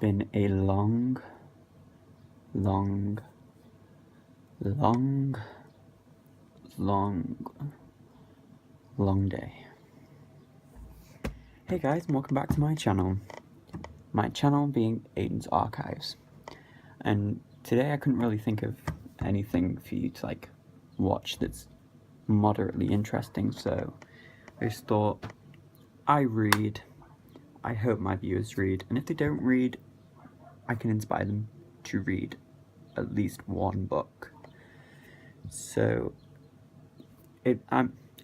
been a long day. Hey guys, and welcome back to my channel. My channel being Aidan's Archives. And today I couldn't really think of anything for you to watch that's moderately interesting, so I just thought I read, I hope my viewers read, and if they don't read, I can inspire them to read at least one book. So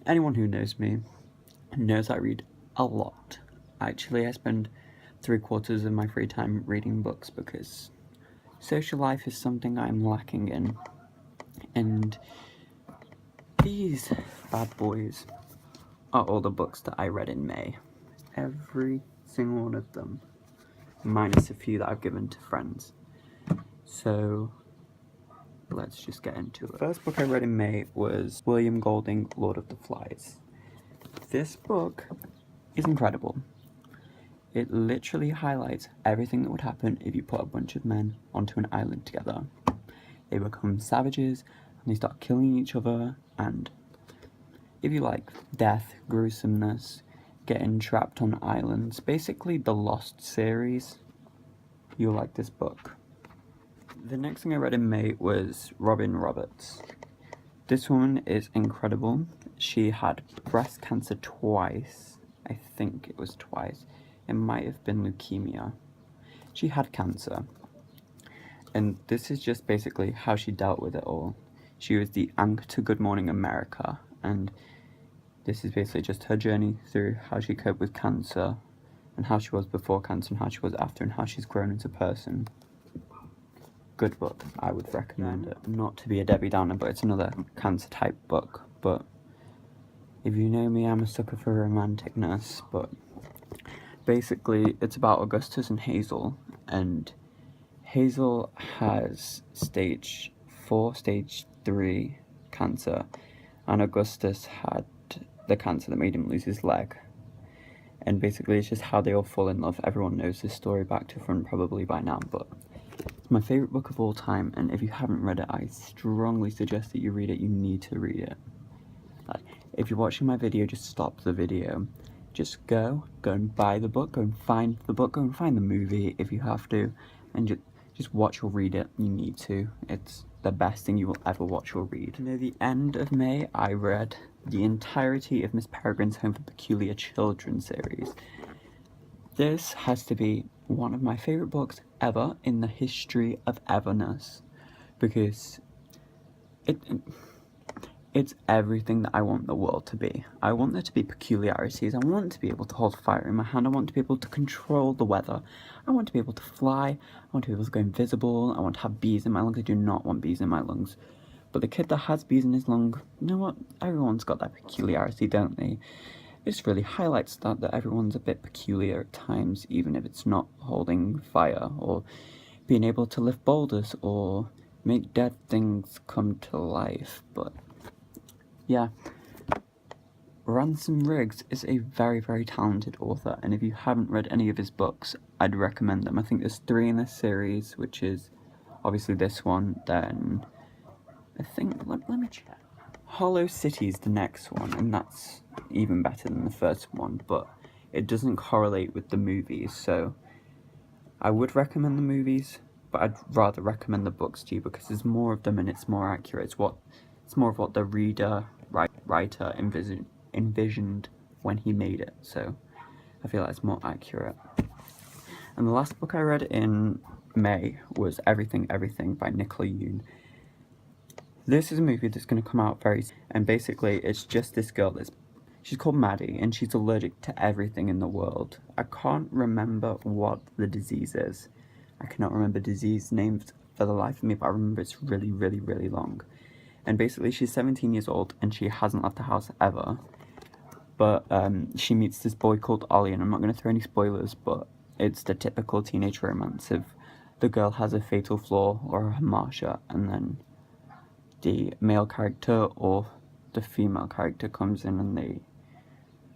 anyone who knows me knows I read a lot. Actually, I spend 3/4 of my free time reading books because social life is something I'm lacking in. And these bad boys are all the books that I read in May. Every single one of them, minus a few that I've given to friends. So let's just get into it. The first book I read in May was William Golding, Lord of the Flies. This book is incredible. It literally highlights everything that would happen if you put a bunch of men onto an island together. They become savages and they start killing each other, and if you like death, gruesomeness, getting trapped on islands, basically the Lost series, you'll like this book. The next thing I read in May was Robin Roberts. This woman is incredible. She had breast cancer twice. I think it was twice. It might have been leukemia. She had cancer. And this is just basically how she dealt with it all. She was the anchor to Good Morning America, and this is basically just her journey through how she coped with cancer, and how she was before cancer, and how she was after, and how she's grown as a person. Good book. I would recommend it. Not to be a Debbie Downer, but it's another cancer type book. But if you know me, I'm a sucker for romanticness. But basically, it's about Augustus and Hazel, and Hazel has stage 4, stage 3 cancer, and Augustus had the cancer that made him lose his leg. And basically, it's just how they all fall in love. Everyone knows this story back to front probably by now, but it's my favourite book of all time, and if you haven't read it, I strongly suggest that you read it. You need to read it. If you're watching my video, just stop the video. Just go and buy the book, go and find the book, go and find the movie if you have to, and just watch or read it. You need to. It's the best thing you will ever watch or read. Near the end of May, I read the entirety of Miss Peregrine's Home for Peculiar Children series. This has to be one of my favourite books ever in the history of everness, because it's everything that I want the world to be. I want there to be peculiarities. I want to be able to hold fire in my hand. I want to be able to control the weather. I want to be able to fly. I want to be able to go invisible. I want to have bees in my lungs. I do not want bees in my lungs. But the kid that has bees in his lung, you know what? Everyone's got that peculiarity, don't they? This really highlights that everyone's a bit peculiar at times, even if it's not holding fire, or being able to lift boulders, or make dead things come to life. But yeah, Ransom is a very, very talented author, and if you haven't read any of his books, I'd recommend them. I think there's 3 in this series, which is obviously this one, then I think, let me check. Hollow City's the next one, and that's even better than the first one, but it doesn't correlate with the movies, so I would recommend the movies, but I'd rather recommend the books to you because there's more of them and it's more accurate. It's more of what the writer envisioned when he made it, so I feel like it's more accurate. And the last book I read in May was Everything by Nicola Yoon. This is a movie that's going to come out very soon, and basically it's just this girl she's called Maddie, and she's allergic to everything in the world. I can't remember what the disease is. I cannot remember disease names for the life of me, but I remember it's really, really, really long. And basically she's 17 years old and she hasn't left the house ever. But she meets this boy called Ollie, and I'm not going to throw any spoilers, but it's the typical teenage romance of the girl has a fatal flaw or a hamartia, and then the male character or the female character comes in and they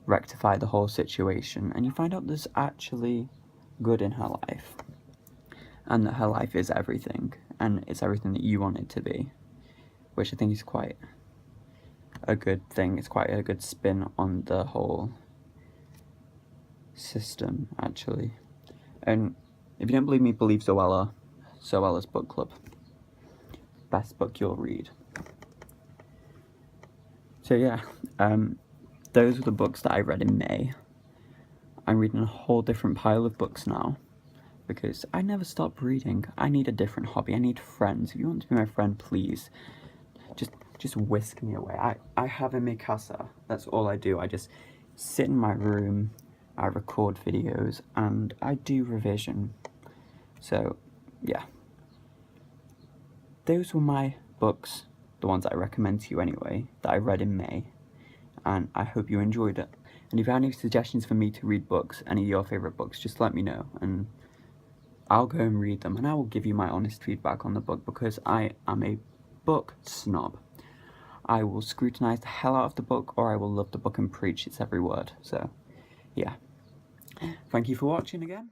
rectify the whole situation, and you find out there's actually good in her life. and that her life is everything, and it's everything that you want it to be, which I think is quite a good thing. It's quite a good spin on the whole system, actually. And if you don't believe me, believe Zoella's book club. Best book you'll read. So yeah, those were the books that I read in May. I'm reading a whole different pile of books now, because I never stop reading. I need a different hobby. I need friends. If you want to be my friend, please, just whisk me away. I have a Mikasa. That's all I do. I just sit in my room, I record videos, and I do revision. So, yeah. Those were my books, the ones I recommend to you anyway, that I read in May, and I hope you enjoyed it. And if you have any suggestions for me to read books, any of your favourite books, just let me know, and I'll go and read them, and I will give you my honest feedback on the book, because I am a book snob. I will scrutinise the hell out of the book, or I will love the book and preach its every word. So, yeah. Thank you for watching again.